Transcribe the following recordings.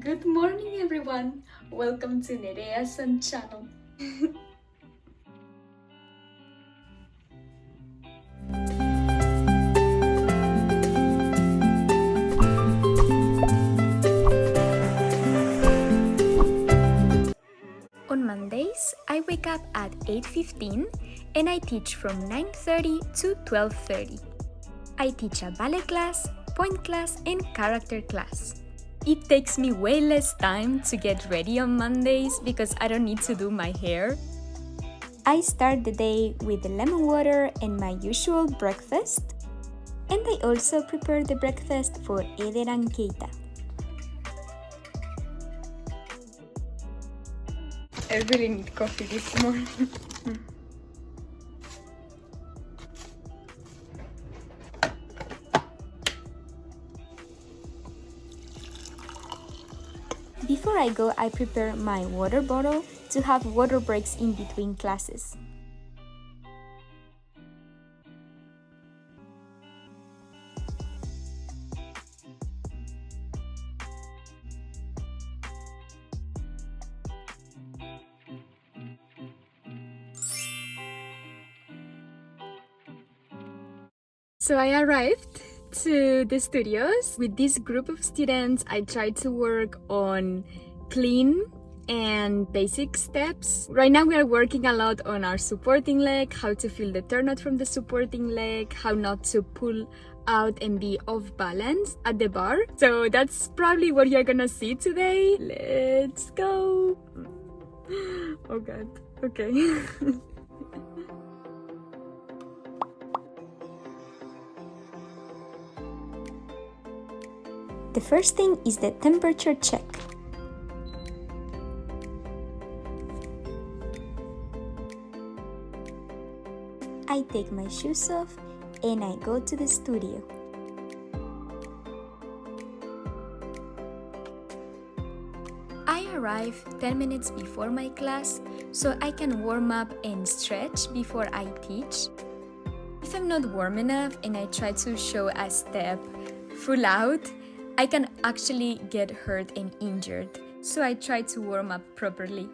Good morning, everyone. Welcome to Nerea Sun channel. On Mondays, I wake up at 8:15 and I teach from 9:30 to 12:30. I teach a ballet class, point class, and character class. It takes me way less time to get ready on Mondays because I don't need to do my hair. I start the day with lemon water and my usual breakfast. And I also prepare the breakfast for Eder and Keita. I really need coffee this morning. Before I go, I prepare my water bottle to have water breaks in between classes. So I arrived to the studios. With this group of students, I tried to work on clean and basic steps. Right now we are working a lot on our supporting leg, how to feel the turnout from the supporting leg, how not to pull out and be off balance at the bar. So that's probably what you're gonna see today. Let's go. Oh God, okay. The first thing is the temperature check. I take my shoes off and I go to the studio. I arrive 10 minutes before my class so I can warm up and stretch before I teach. If I'm not warm enough and I try to show a step full out, I can actually get hurt and injured, so I try to warm up properly.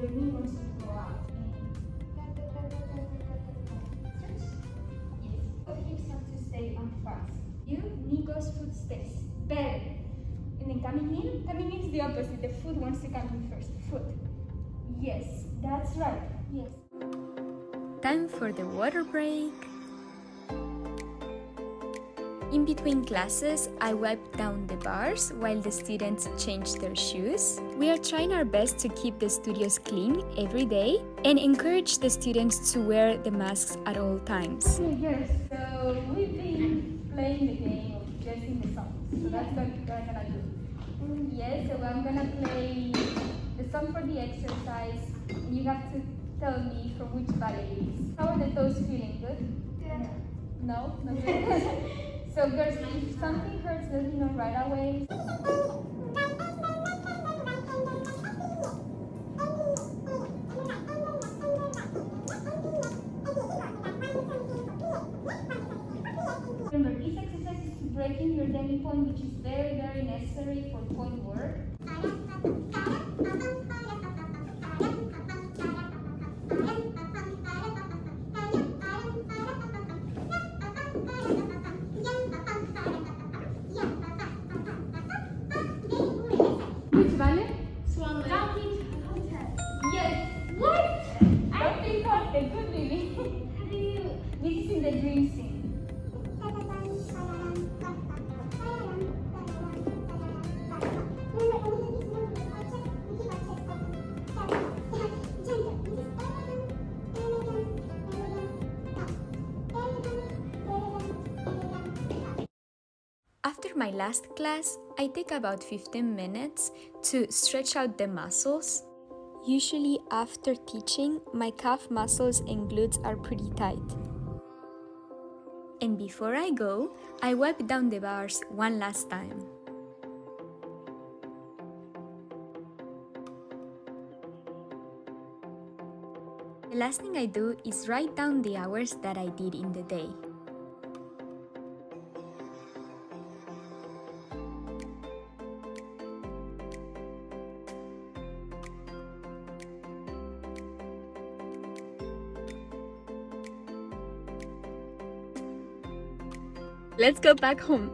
Your knee wants to go out and stretch. Yes. Both hips have to stay on fast. Knee goes, foot stays. Better. And then coming in is the opposite. The foot wants to come in first. Foot. Yes, that's right. Yes. Time for the water break. In between classes, I wipe down the bars while the students change their shoes. We are trying our best to keep the studios clean every day and encourage the students to wear the masks at all times. Yes, so we've been playing the game of guessing the songs. So that's what we're gonna do. Yes, so I'm gonna play the song for the exercise and you have to tell me from which ballet it is. How are the toes feeling? Good? Yeah. No? Not good? So girls, if something hurts, let me know right away. Remember, this exercise is breaking your demi point, which is very, very necessary for point work. Which ballet? Swan Lake. Yes. What? my last class, I take about 15 minutes to stretch out the muscles. Usually after teaching, my calf muscles and glutes are pretty tight. And before I go, I wipe down the bars one last time. The last thing I do is write down the hours that I did in the day. Let's go back home.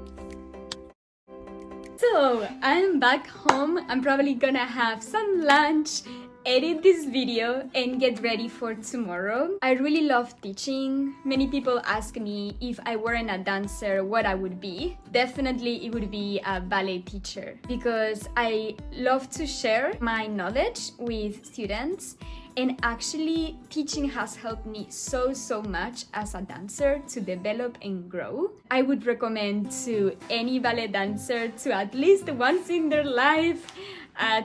So I'm back home. I'm probably gonna have some lunch, edit this video, and get ready for tomorrow. I really love teaching. Many people ask me if I weren't a dancer, what I would be. Definitely it would be a ballet teacher because I love to share my knowledge with students. And actually, teaching has helped me so much as a dancer to develop and grow. I would recommend to any ballet dancer to at least once in their life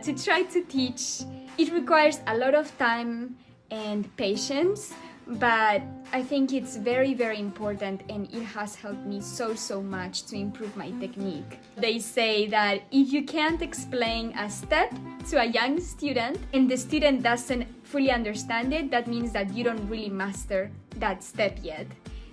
to try to teach. It requires a lot of time and patience, but I think it's very important and it has helped me so much to improve my technique. They say that if you can't explain a step to a young student and the student doesn't fully understand it, that means that you don't really master that step yet.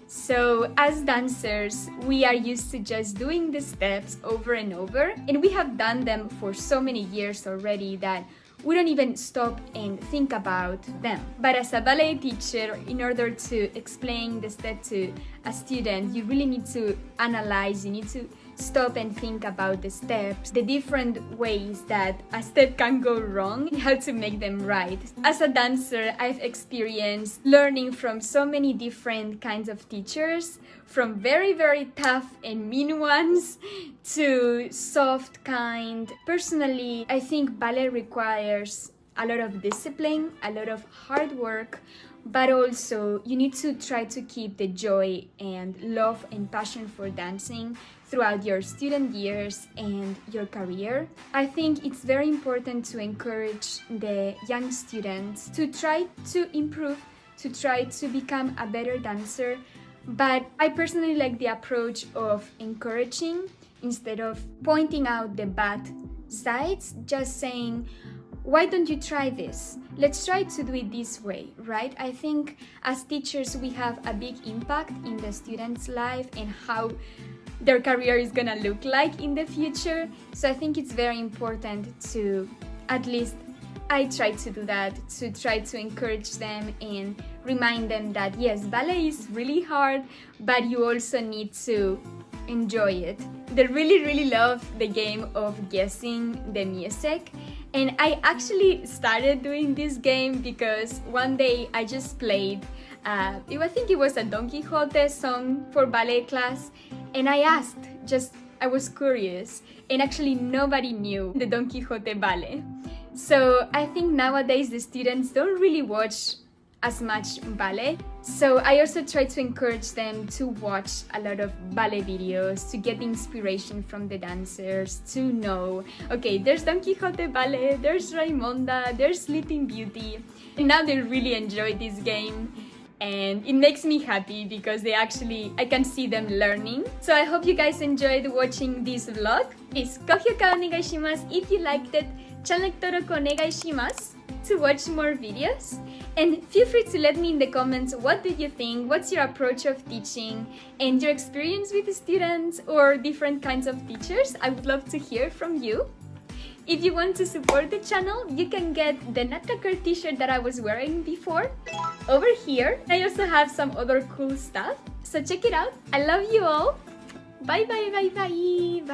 So as dancers, we are used to just doing the steps over and over, and we have done them for so many years already that we don't even stop and think about them. But as a ballet teacher, in order to explain the step to a student, you really need to analyze, you need to stop and think about the steps, the different ways that a step can go wrong, and how to make them right. As a dancer, I've experienced learning from so many different kinds of teachers, from very tough and mean ones to soft kind. Personally, I think ballet requires a lot of discipline, a lot of hard work, but also you need to try to keep the joy and love and passion for dancing throughout your student years and your career. I think it's very important to encourage the young students to try to improve, to try to become a better dancer, but I personally like the approach of encouraging instead of pointing out the bad sides, just saying, why don't you try this? Let's try to do it this way, right? I think as teachers, we have a big impact in the student's life and how their career is gonna look like in the future. So I think it's very important to, at least I try to do that, to try to encourage them and remind them that yes, ballet is really hard, but you also need to enjoy it. They really love the game of guessing the music. And I actually started doing this game because one day I just played, I think it was a Don Quixote song for ballet class, and I asked, I was curious, and actually nobody knew the Don Quixote ballet. So I think nowadays the students don't really watch as much ballet. So I also try to encourage them to watch a lot of ballet videos, to get inspiration from the dancers, to know, okay, there's Don Quixote ballet, there's Raimonda, there's Sleeping Beauty. And now they really enjoy this game. And it makes me happy because I can see them learning. So I hope you guys enjoyed watching this vlog. Please, kohyouka onegai shimasu if you liked it. Channel登録 onegai shimasu to watch more videos. And feel free to let me in the comments what do you think, what's your approach of teaching and your experience with the students or different kinds of teachers. I would love to hear from you. If you want to support the channel, you can get the Nutcracker t-shirt that I was wearing before over here. I also have some other cool stuff, so check it out. I love you all. Bye bye.